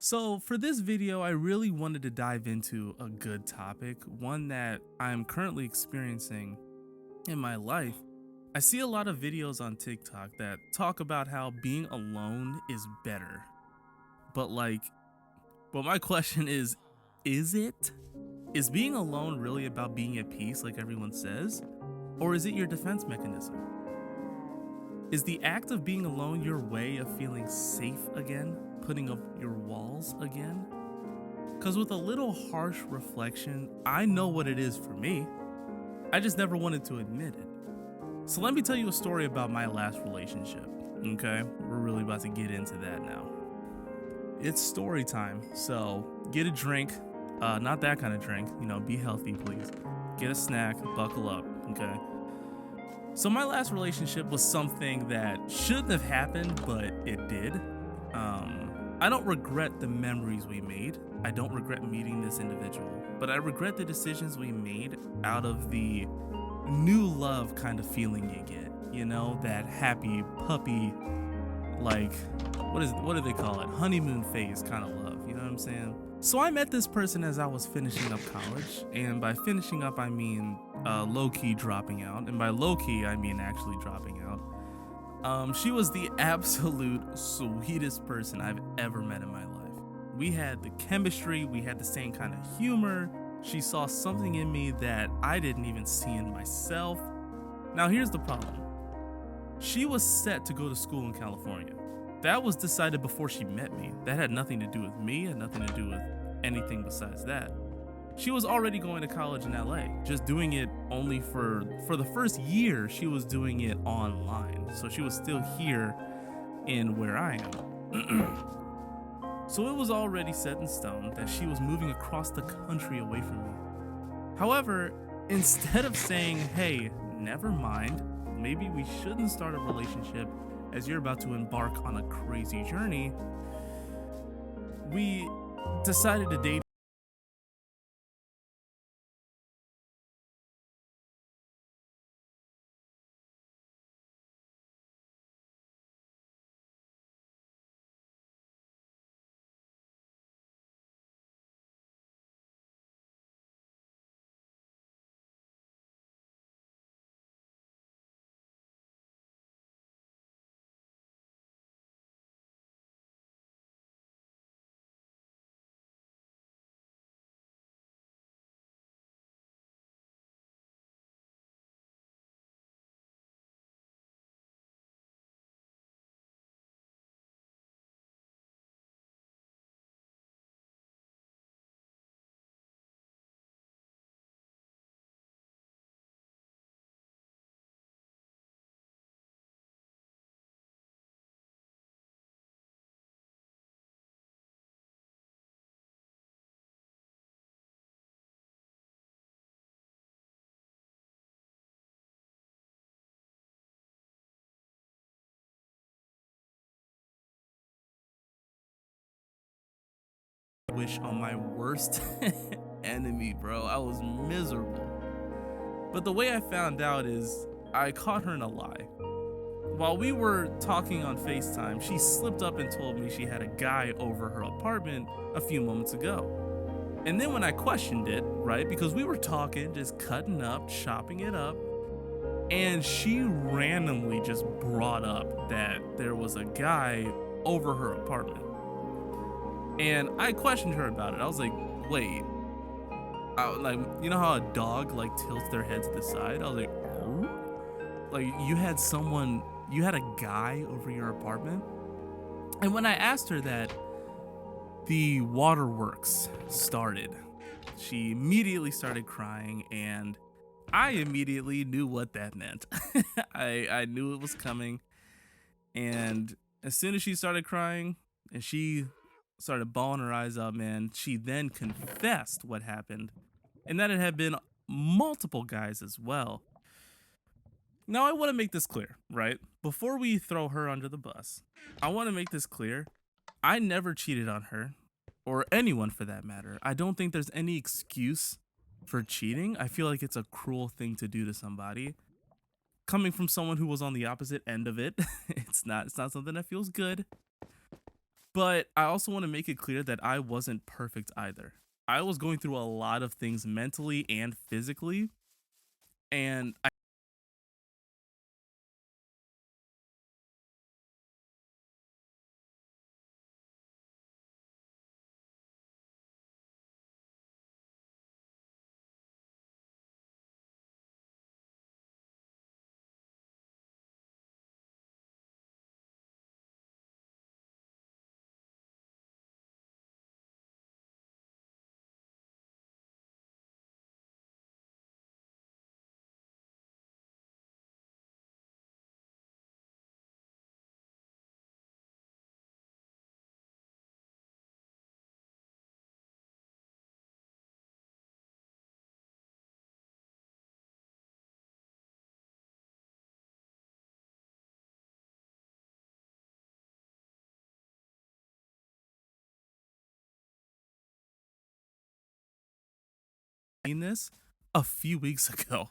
So for this video, I really wanted to dive into a good topic, one that I'm currently experiencing in my life. I see a lot of videos on TikTok that talk about how being alone is better. But but my question is it? Is being alone really about being at peace like everyone says? Or is it your defense mechanism? Is the act of being alone your way of feeling safe again, putting up your walls again? Because with a little harsh reflection, I know what it is for me. I just never wanted to admit it. So let me tell you a story about my last relationship. Okay, we're really about to get into that now. It's story time, so get a drink. Not that kind of drink, be healthy, please. Get a snack, buckle up, okay? So my last relationship was something that shouldn't have happened, but it did. I don't regret the memories we made. I don't regret meeting this individual, but I regret the decisions we made out of the new love kind of feeling you get. You know, that happy puppy, like what do they call it? Honeymoon phase kind of love. You know what I'm saying? So I met this person as I was finishing up college, and by finishing up I mean low key dropping out, and by low key I mean actually dropping out. She was the absolute sweetest person I've ever met in my life. We had the chemistry, we had the same kind of humor. She saw something in me that I didn't even see in myself. Now, here's the problem. She was set to go to school in California. That was decided before she met me. That had nothing to do with me, had nothing to do with anything besides that. She was already going to college in LA, just doing it only for the first year. She was doing it online, so she was still here in where I am. So it was already set in stone that she was moving across the country away from me. However, instead of saying, hey, never mind, maybe we shouldn't start a relationship as you're about to embark on a crazy journey, we decided to date. Wish on my worst enemy, bro. I was miserable. But the way I found out is I caught her in a lie. While we were talking on FaceTime, she slipped up and told me she had a guy over her apartment a few moments ago. And then when I questioned it, right, because we were talking, just cutting up, chopping it up, and she randomly just brought up that there was a guy over her apartment. And I questioned her about it. I was like, wait, like, you know how a dog like tilts their head to the side? I was like, oh? Like you had a guy over your apartment? And when I asked her that, the waterworks started. She immediately started crying, and I immediately knew what that meant. I knew it was coming. And as soon as she started crying and she started bawling her eyes out, man, she then confessed what happened and that it had been multiple guys as well. Now, I want to make this clear, right? Before we throw her under the bus, I want to make this clear. I never cheated on her, or anyone for that matter. I don't think there's any excuse for cheating. I feel like it's a cruel thing to do to somebody. Coming from someone who was on the opposite end of it, it's not something that feels good. But I also want to make it clear that I wasn't perfect either. I was going through a lot of things mentally and physically, and I seen this a few weeks ago.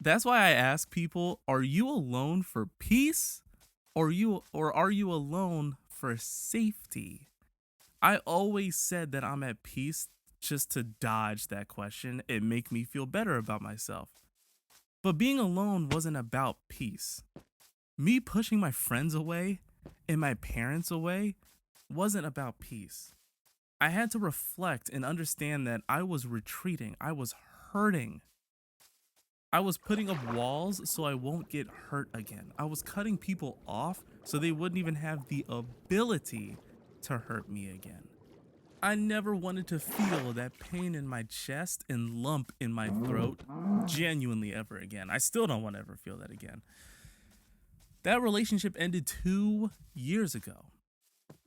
That's why I ask people, are you alone for peace or are you alone for safety? I always said that I'm at peace just to dodge that question and make me feel better about myself. But being alone wasn't about peace. Me pushing my friends away and my parents away wasn't about peace. I had to reflect and understand that I was retreating. I was hurting. I was putting up walls so I won't get hurt again. I was cutting people off so they wouldn't even have the ability to hurt me again. I never wanted to feel that pain in my chest and lump in my throat genuinely ever again. I still don't want to ever feel that again. That relationship ended 2 years ago,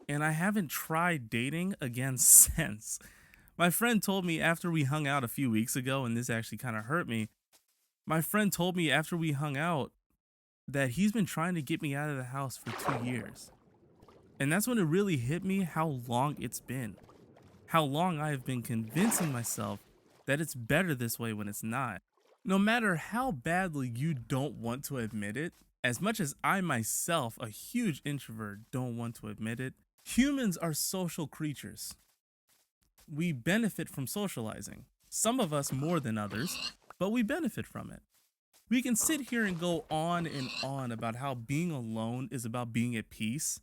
and I haven't tried dating again since. My friend told me after we hung out a few weeks ago, and this actually kind of hurt me. My friend told me after we hung out that he's been trying to get me out of the house for 2 years. And that's when it really hit me how long it's been. How long I have been convincing myself that it's better this way when it's not. No matter how badly you don't want to admit it, as much as I myself, a huge introvert, don't want to admit it, humans are social creatures. We benefit from socializing. Some of us more than others, but we benefit from it. We can sit here and go on and on about how being alone is about being at peace.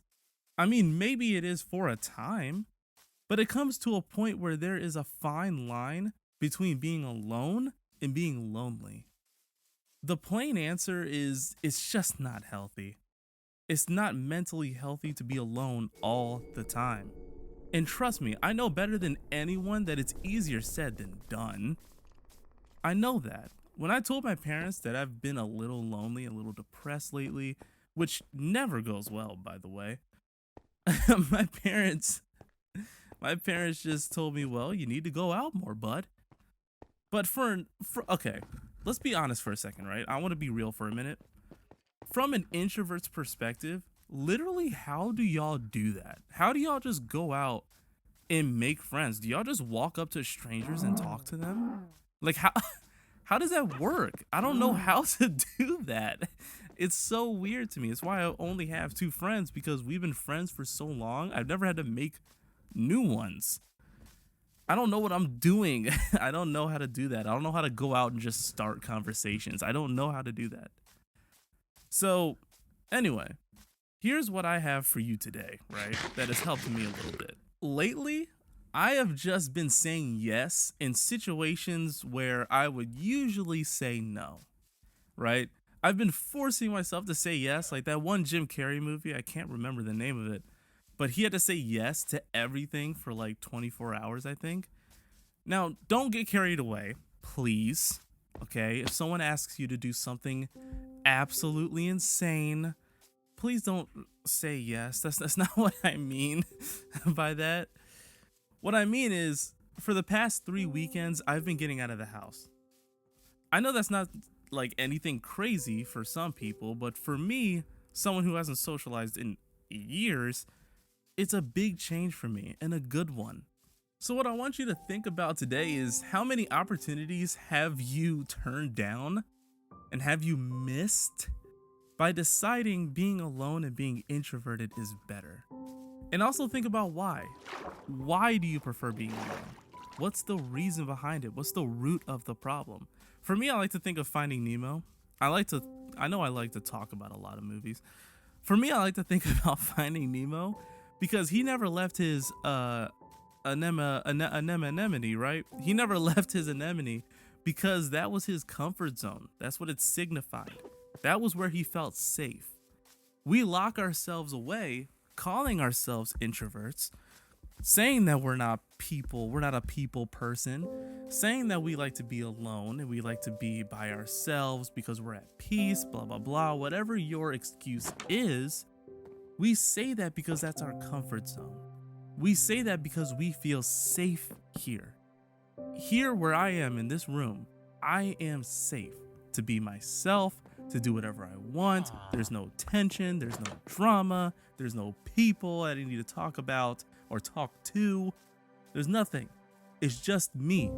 I mean, maybe it is for a time, but it comes to a point where there is a fine line between being alone and being lonely. The plain answer is it's just not healthy. It's not mentally healthy to be alone all the time. And trust me, I know better than anyone that it's easier said than done. I know that. When I told my parents that I've been a little lonely, a little depressed lately, which never goes well, by the way, my parents my parents just told me, "Well, you need to go out more, bud." But for okay, let's be honest for a second, right? I want to be real for a minute. From an introvert's perspective, literally how do y'all do that? How do y'all just go out and make friends? Do y'all just walk up to strangers and talk to them? Like how does that work? I don't know how to do that. It's so weird to me. It's why I only have two friends because we've been friends for so long. I've never had to make new ones. I don't know what I'm doing. I don't know how to do that. I don't know how to go out and just start conversations. I don't know how to do that. So, anyway, here's what I have for you today, right? That has helped me a little bit. Lately, I have just been saying yes in situations where I would usually say no, right? I've been forcing myself to say yes, like that one Jim Carrey movie. I can't remember the name of it, but he had to say yes to everything for like 24 hours, I think. Now, don't get carried away, please. Okay, if someone asks you to do something absolutely insane, please don't say yes. That's not what I mean by that. What I mean is, for the past 3 weekends, I've been getting out of the house. I know that's not like anything crazy for some people, but for me, someone who hasn't socialized in years, it's a big change for me and a good one. So, what I want you to think about today is how many opportunities have you turned down and have you missed by deciding being alone and being introverted is better? And also think about why. Why do you prefer being alone? What's the reason behind it? What's the root of the problem? For me, I like to think of Finding Nemo. I like to, I know I like to talk about a lot of movies. For me, I like to think about Finding Nemo because he never left his anemone, right? He never left his anemone because that was his comfort zone. That's what it signified. That was where he felt safe. We lock ourselves away, calling ourselves introverts, saying that we're not a people person, saying that we like to be alone and we like to be by ourselves because we're at peace, blah, blah, blah. Whatever your excuse is, we say that because that's our comfort zone. We say that because we feel safe here. Here, where I am in this room, I am safe to be myself, to do whatever I want. There's no tension, there's no drama, there's no people that I need to talk about or talk to. There's nothing. It's just me.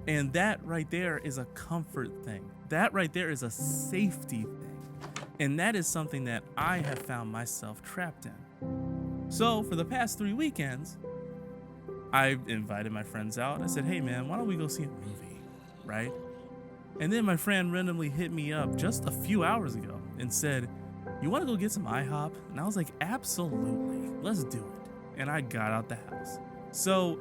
And that right there is a comfort thing. That right there is a safety thing. And that is something that I have found myself trapped in. So for the past 3 weekends, I invited my friends out. I said, hey man, why don't we go see a movie, right? And then my friend randomly hit me up just a few hours ago and said, you want to go get some IHOP? And I was like, absolutely, let's do it. And I got out the house. So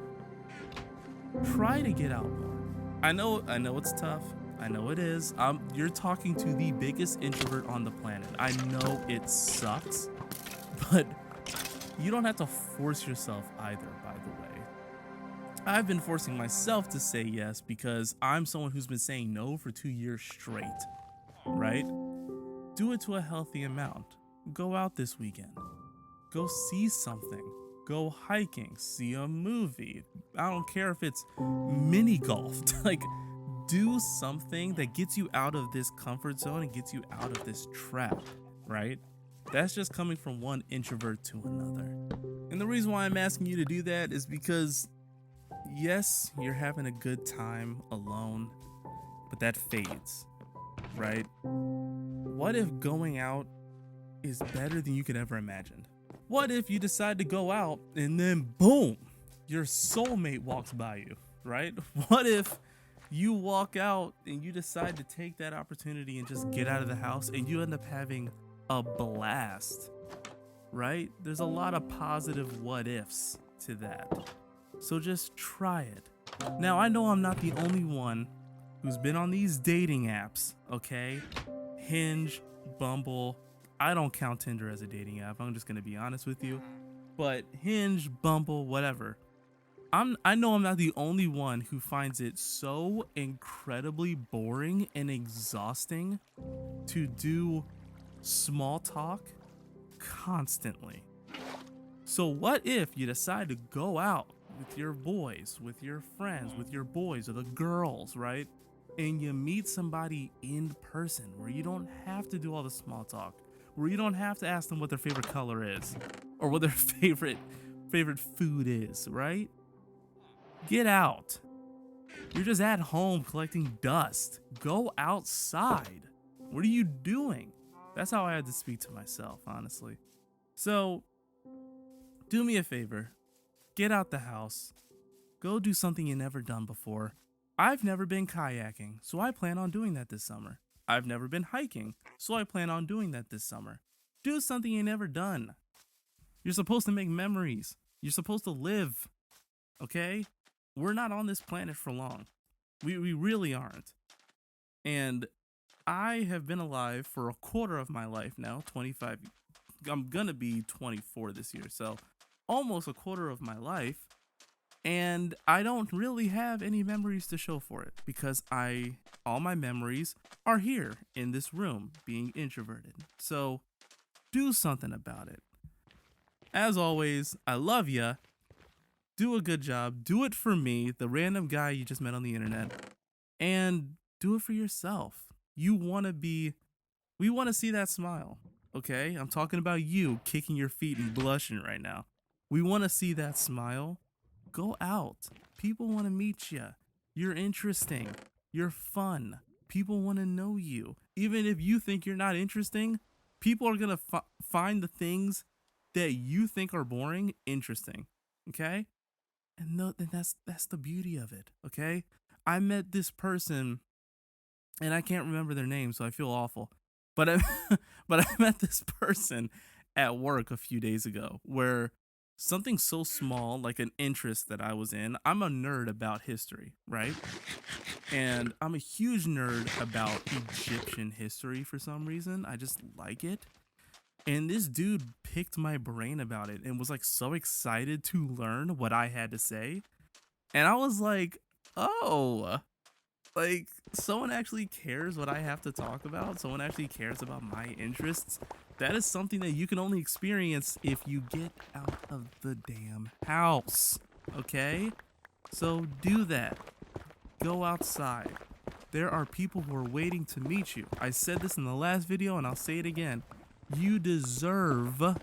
try to get out more. I know it's tough. I know it is. You're talking to the biggest introvert on the planet. I know it sucks, but you don't have to force yourself either, by the way. I've been forcing myself to say yes because I'm someone who's been saying no for 2 years straight, right? Do it to a healthy amount. Go out this weekend. Go see something. Go hiking, see a movie. I don't care if it's mini golf. Like, do something that gets you out of this comfort zone and gets you out of this trap, right? That's just coming from one introvert to another. And the reason why I'm asking you to do that is because, yes, you're having a good time alone, but that fades, right? What if going out is better than you could ever imagine? What if you decide to go out and then boom, your soulmate walks by you, right? What if you walk out and you decide to take that opportunity and just get out of the house and you end up having a blast, right? There's a lot of positive what ifs to that. So just try it. Now, I know I'm not the only one who's been on these dating apps, okay? Hinge, Bumble. I don't count Tinder as a dating app. I'm just gonna be honest with you. But Hinge, Bumble, whatever. I know I'm not the only one who finds it so incredibly boring and exhausting to do small talk constantly. So what if you decide to go out with your boys, with your friends, with your boys or the girls, right? And you meet somebody in person where you don't have to do all the small talk, where you don't have to ask them what their favorite color is or what their favorite food is, right? Get out. You're just at home collecting dust. Go outside. What are you doing? That's how I had to speak to myself, honestly. So, do me a favor. Get out the house. Go do something you've never done before. I've never been kayaking, so I plan on doing that this summer. I've never been hiking, so I plan on doing that this summer. Do something you've never done. You're supposed to make memories. You're supposed to live, okay? We're not on this planet for long. We really aren't. And I have been alive for a quarter of my life now, 25. I'm gonna be 24 this year, so almost a quarter of my life. And I don't really have any memories to show for it because all my memories are here in this room being introverted. So do something about it. As always, I love ya. Do a good job. Do it for me, the random guy you just met on the internet, and do it for yourself. We want to see that smile, okay? I'm talking about you kicking your feet and blushing right now. We want to see that smile. Go out. People want to meet you. You're interesting. You're fun. People want to know you. Even if you think you're not interesting, people are going to find the things that you think are boring interesting. Okay? And no, then that's the beauty of it. Okay? I met this person and I can't remember their name, so I feel awful. But I but I met this person at work a few days ago where something so small like an interest that I was in. I'm a nerd about history, right? And I'm a huge nerd about Egyptian history for some reason. I just like it. And this dude picked my brain about it and was like so excited to learn what I had to say. And I was like, "Oh, like someone actually cares what I have to talk about. Someone actually cares about my interests. That is something that you can only experience if you get out of the damn house. Okay? So do that. Go outside. There are people who are waiting to meet you. I said this in the last video and I'll say it again. You deserve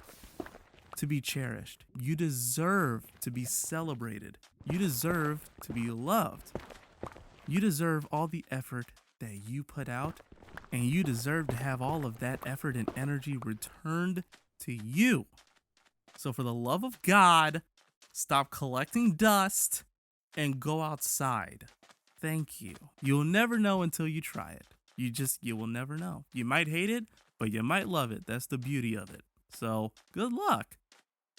to be cherished. You deserve to be celebrated. You deserve to be loved. You deserve all the effort that you put out, and you deserve to have all of that effort and energy returned to you. So, for the love of God, stop collecting dust and go outside. Thank you. You'll never know until you try it. You will never know. You might hate it, but you might love it. That's the beauty of it. So, good luck.